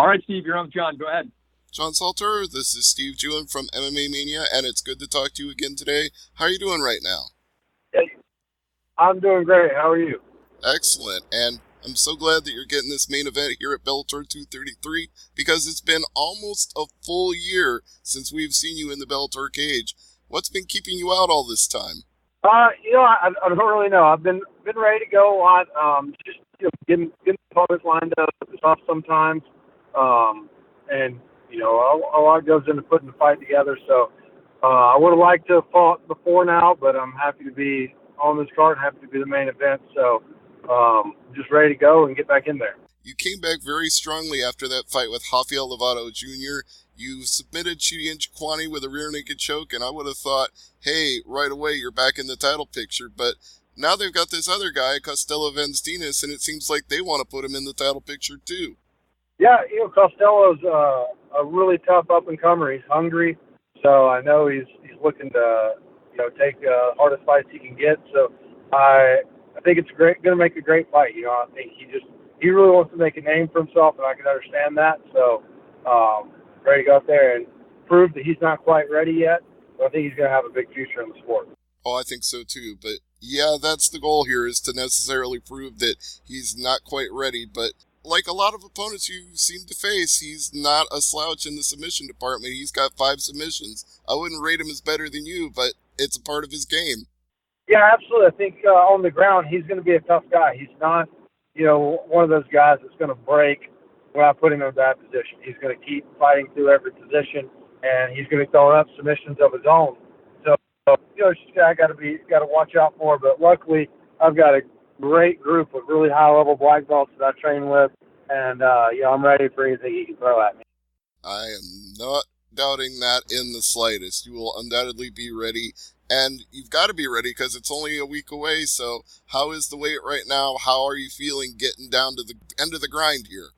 All right, Steve, you're on, John. Go ahead. John Salter, this is Steve Jewin from MMA Mania, and it's good to talk to you again today. How are you doing right now? Hey, I'm doing great. How are you? Excellent, and I'm so glad that you're getting this main event here at Bellator 233 because it's been almost a full year since we've seen you in the Bellator cage. What's been keeping you out all this time? I don't really know. I've been ready to go a lot. Just getting opponents lined up. It's tough sometimes, and a lot goes into putting the fight together. So I would have liked to have fought before now, but I'm happy to be on this card. Happy to be the main event. So just ready to go and get back in there. You came back very strongly after that fight with Rafael Lovato Jr. You submitted Chidi Njokuani with a rear naked choke, and I would have thought, hey, right away you're back in the title picture. But now they've got this other guy, Costello van Steenis, and it seems like they want to put him in the title picture too. Yeah, Costello's a really tough up-and-comer. He's hungry, so I know he's looking to take the hardest fights he can get. So I think it's going to make a great fight. I think he really wants to make a name for himself, and I can understand that. So ready to go out there and prove that he's not quite ready yet, but I think he's going to have a big future in the sport. Oh, I think so too. But yeah, that's the goal here, is to necessarily prove that he's not quite ready. But like a lot of opponents you seem to face, he's not a slouch in the submission department. He's got 5 submissions. I wouldn't rate him as better than you, but it's a part of his game. Yeah, absolutely. I think on the ground, he's going to be a tough guy. He's not, one of those guys that's going to break when I put him in a bad position. He's going to keep fighting through every position, and he's going to be throwing up submissions of his own. So, it's just a guy I got to watch out for. But luckily, I've got a great group of really high-level black belts that I train with, and I'm ready for anything he can throw at me. I am not doubting that in the slightest. You will undoubtedly be ready, and you've got to be ready because it's only a week away. So how is the weight right now? How are you feeling getting down to the end of the grind here?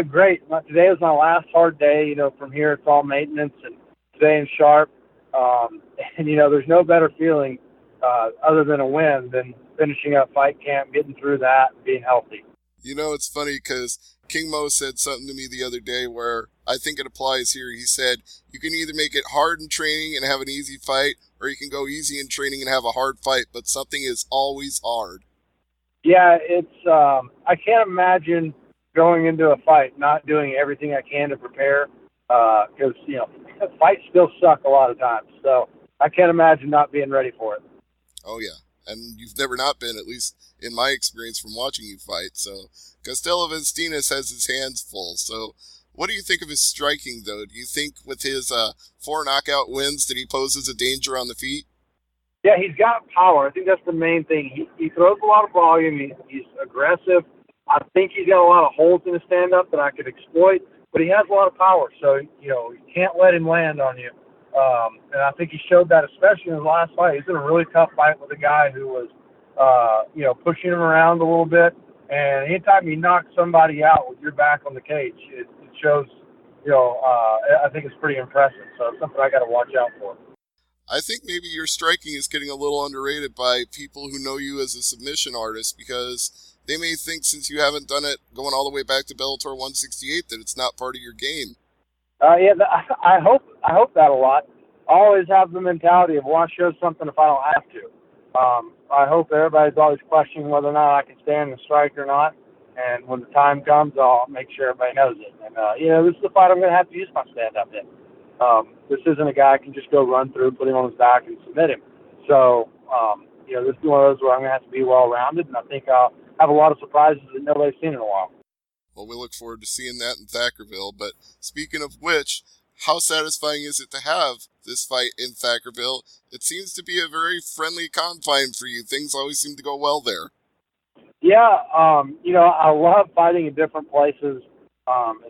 Great. Today was my last hard day. From here it's all maintenance and staying sharp. And there's no better feeling other than a win than finishing up fight camp, getting through that, and being healthy. It's funny because King Mo said something to me the other day where I think it applies here. He said, you can either make it hard in training and have an easy fight, or you can go easy in training and have a hard fight, but something is always hard. Yeah, it's I can't imagine going into a fight not doing everything I can to prepare because, fights still suck a lot of times. So I can't imagine not being ready for it. Oh, yeah. And you've never not been, at least in my experience from watching you fight. So Costello van Steenis has his hands full. So what do you think of his striking, though? Do you think with his 4 knockout wins that he poses a danger on the feet? Yeah, he's got power. I think that's the main thing. He throws a lot of volume. He's aggressive. I think he's got a lot of holes in his stand-up that I could exploit, but he has a lot of power. So, you can't let him land on you. And I think he showed that, especially in his last fight. He's in a really tough fight with a guy who was, pushing him around a little bit. And anytime you knock somebody out with your back on the cage, it shows, I think it's pretty impressive. So it's something I got to watch out for. I think maybe your striking is getting a little underrated by people who know you as a submission artist because they may think since you haven't done it going all the way back to Bellator 168 that it's not part of your game. I hope that a lot. I always have the mentality of, well, I show something if I don't have to. I hope everybody's always questioning whether or not I can stand and strike or not. And when the time comes, I'll make sure everybody knows it. And, this is the fight I'm going to have to use my stand-up in. This isn't a guy I can just go run through, put him on his back, and submit him. So, this is one of those where I'm going to have to be well-rounded, and I think I'll have a lot of surprises that nobody's seen in a while. Well, we look forward to seeing that in Thackerville. But speaking of which, how satisfying is it to have this fight in Thackerville? It seems to be a very friendly confine for you. Things always seem to go well there. Yeah, I love fighting in different places,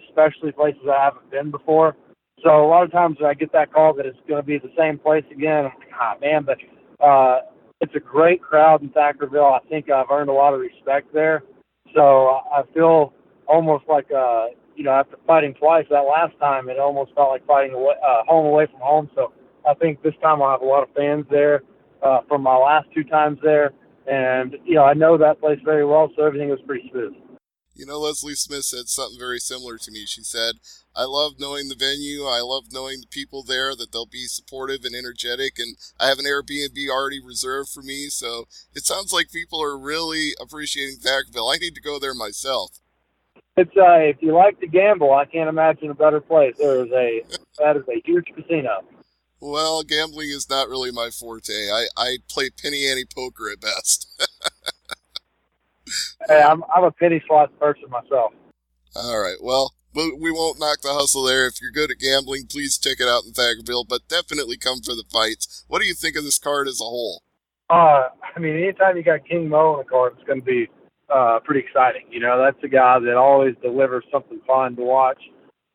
especially places I haven't been before. So a lot of times when I get that call that it's going to be the same place again, I'm like, man, but it's a great crowd in Thackerville. I think I've earned a lot of respect there. So I feel almost like, after fighting twice that last time, it almost felt like fighting home away from home. So I think this time I'll have a lot of fans there from my last 2 times there. And, I know that place very well, so everything was pretty smooth. You know, Leslie Smith said something very similar to me. She said, I love knowing the venue. I love knowing the people there, that they'll be supportive and energetic. And I have an Airbnb already reserved for me. So it sounds like people are really appreciating Vacaville. I need to go there myself. It's if you like to gamble, I can't imagine a better place. That is a huge casino. Well, gambling is not really my forte. I play penny ante poker at best. Hey, I'm a penny slots person myself. All right. Well, we won't knock the hustle there. If you're good at gambling, please check it out in Thackerville, but definitely come for the fights. What do you think of this card as a whole? I mean, anytime you got King Mo on the card, it's going to be pretty exciting. You know, that's a guy that always delivers something fun to watch.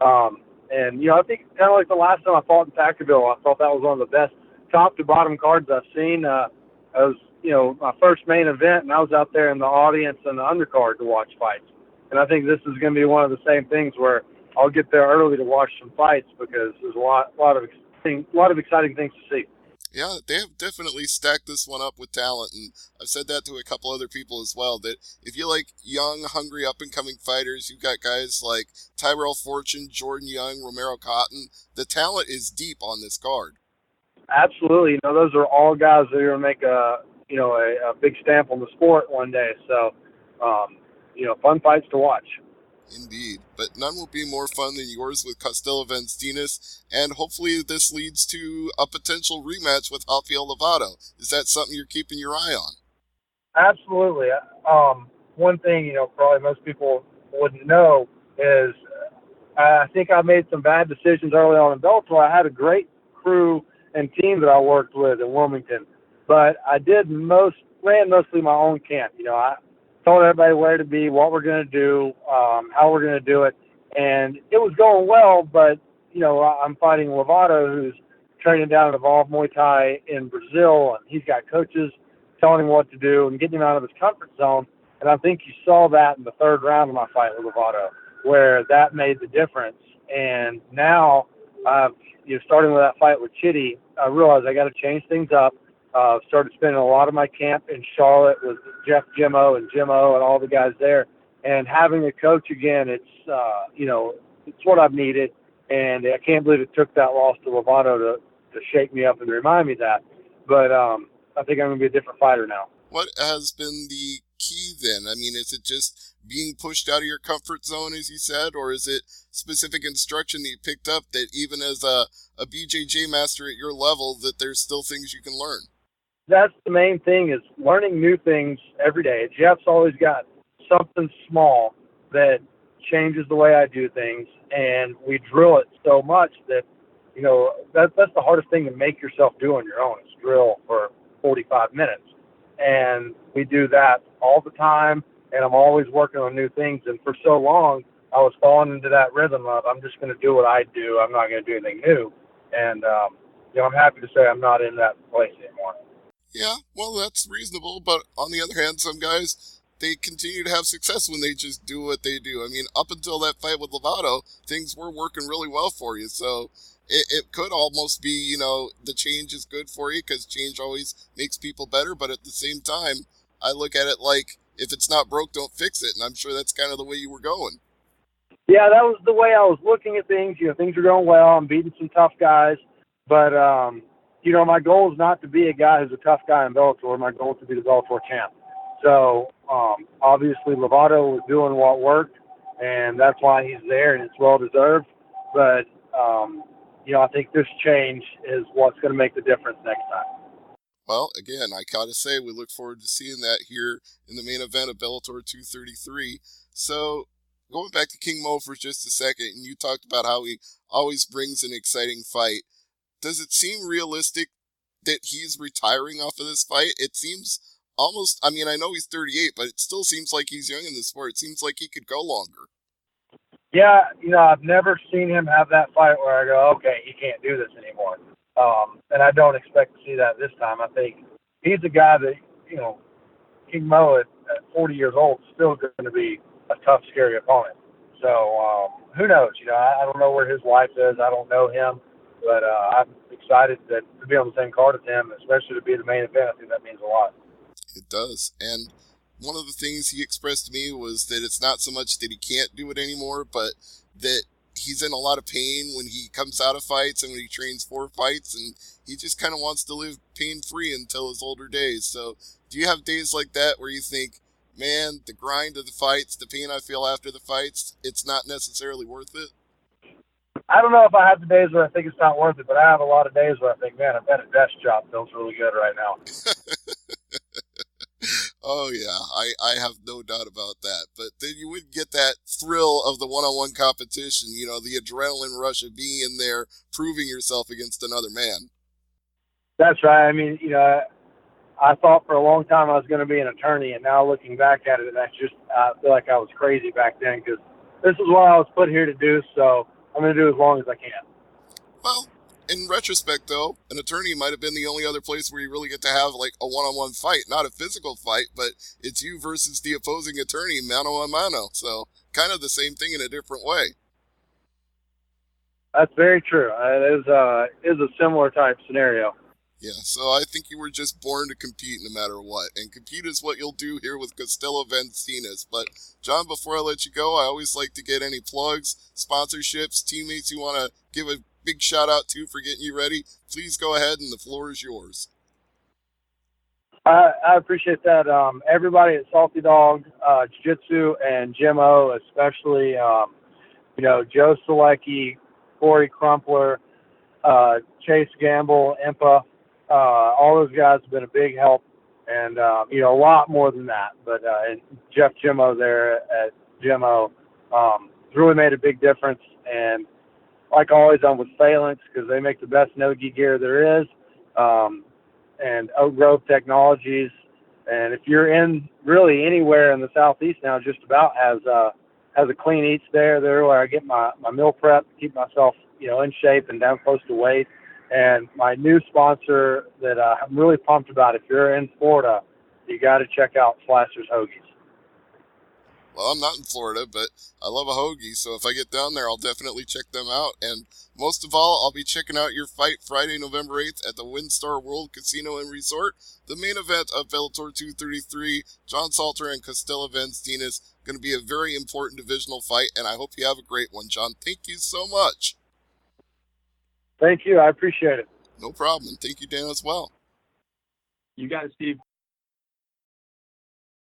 And, you know, I think kind of like the last time I fought in Thackerville, I thought that was one of the best top to bottom cards I've seen. It was, you know, my first main event, and I was out there in the audience and the undercard to watch fights. And I think this is going to be one of the same things where I'll get there early to watch some fights because there's a lot of exciting things to see. Yeah, they have definitely stacked this one up with talent, and I've said that to a couple other people as well, that if you like young, hungry, up-and-coming fighters, you've got guys like Tyrell Fortune, Jordan Young, Romero Cotton. The talent is deep on this card. Absolutely. You know, those are all guys that are going to make a big stamp on the sport one day. So, you know, fun fights to watch. Indeed, but none will be more fun than yours with Costello van Steenis, and hopefully this leads to a potential rematch with Rafael Lovato. Is that something you're keeping your eye on? Absolutely. One thing, you know, probably most people wouldn't know is I think I made some bad decisions early on in Bellator. I had a great crew and team that I worked with in Wilmington, but I ran mostly my own camp. You know, I told everybody where to be, what we're going to do, how we're going to do it. And it was going well, but, you know, I'm fighting Lovato, who's training down at Evolve Muay Thai in Brazil, and he's got coaches telling him what to do and getting him out of his comfort zone. And I think you saw that in the third round of my fight with Lovato, where that made the difference. And now, starting with that fight with Chitty, I realized I got to change things up. Started spending a lot of my camp in Charlotte with Jeff Jimmo and all the guys there. And having a coach again, it's what I've needed. And I can't believe it took that loss to Lovato to shake me up and remind me that. But I think I'm going to be a different fighter now. What has been the key then? I mean, is it just being pushed out of your comfort zone, as you said, or is it specific instruction that you picked up that even as a BJJ master at your level, that there's still things you can learn? That's the main thing, is learning new things every day. Jeff's always got something small that changes the way I do things, and we drill it so much that, you know, that's the hardest thing to make yourself do on your own, is drill for 45 minutes. And we do that all the time, and I'm always working on new things. And for so long, I was falling into that rhythm of, I'm just going to do what I do. I'm not going to do anything new. And, I'm happy to say I'm not in that place anymore. Yeah, well, that's reasonable, but on the other hand, some guys, they continue to have success when they just do what they do. I mean, up until that fight with Lovato, things were working really well for you, so it could almost be, you know, the change is good for you because change always makes people better, but at the same time, I look at it like, if it's not broke, don't fix it, and I'm sure that's kind of the way you were going. Yeah, that was the way I was looking at things. You know, things are going well. I'm beating some tough guys, but, my goal is not to be a guy who's a tough guy in Bellator. My goal is to be the Bellator champ. So, obviously, Lovato was doing what worked, and that's why he's there, and it's well-deserved. But, I think this change is what's going to make the difference next time. Well, again, I gotta say, we look forward to seeing that here in the main event of Bellator 233. So, going back to King Mo for just a second, and you talked about how he always brings an exciting fight. Does it seem realistic that he's retiring off of this fight? It seems almost, I mean, I know he's 38, but it still seems like he's young in the sport. It seems like he could go longer. Yeah, I've never seen him have that fight where I go, okay, he can't do this anymore. And I don't expect to see that this time. I think he's a guy that, King Mo at 40 years old is still going to be a tough, scary opponent. So who knows? I don't know where his life is. I don't know him. But I'm excited to be on the same card as him, especially to be the main event. I think that means a lot. It does. And one of the things he expressed to me was that it's not so much that he can't do it anymore, but that he's in a lot of pain when he comes out of fights and when he trains for fights, and he just kind of wants to live pain-free until his older days. So do you have days like that where you think, man, the grind of the fights, the pain I feel after the fights, it's not necessarily worth it? I don't know if I have the days where I think it's not worth it, but I have a lot of days where I think, man, I bet a desk job feels really good right now. Oh, yeah, I have no doubt about that. But then you would get that thrill of the one-on-one competition, you know, the adrenaline rush of being in there, proving yourself against another man. That's right. I mean, I thought for a long time I was going to be an attorney, and now looking back at it, I feel like I was crazy back then because this is what I was put here to do, so I'm going to do as long as I can. Well, in retrospect, though, an attorney might have been the only other place where you really get to have, like, a one-on-one fight. Not a physical fight, but it's you versus the opposing attorney, mano a mano. So, kind of the same thing in a different way. That's very true. It is a similar type scenario. Yeah, so I think you were just born to compete no matter what, and compete is what you'll do here with Costello van Steenis. But, John, before I let you go, I always like to get any plugs, sponsorships, teammates you want to give a big shout out to for getting you ready. Please go ahead, and the floor is yours. I appreciate that. Everybody at Salty Dog, Jiu-Jitsu, and Jim O, especially, Joe Selecki, Corey Crumpler, Chase Gamble, Impa, all those guys have been a big help, and a lot more than that. But and Jeff Jimmo there at Jimmo really made a big difference. And like always, I'm with Phalanx because they make the best no-gi gear there is, and Oak Grove Technologies. And if you're in really anywhere in the Southeast now, just about has a clean eats there. There where I get my meal prep to keep myself in shape and down close to weight. And my new sponsor that I'm really pumped about, if you're in Florida, you got to check out Slasher's Hoagies. Well, I'm not in Florida, but I love a hoagie, so if I get down there, I'll definitely check them out. And most of all, I'll be checking out your fight Friday, November 8th at the WinStar World Casino and Resort, the main event of Bellator 233, John Salter and Costello van Steenis. Going to be a very important divisional fight, and I hope you have a great one, John. Thank you so much. Thank you. I appreciate it. No problem. Thank you, Dan, as well. You got it, Steve.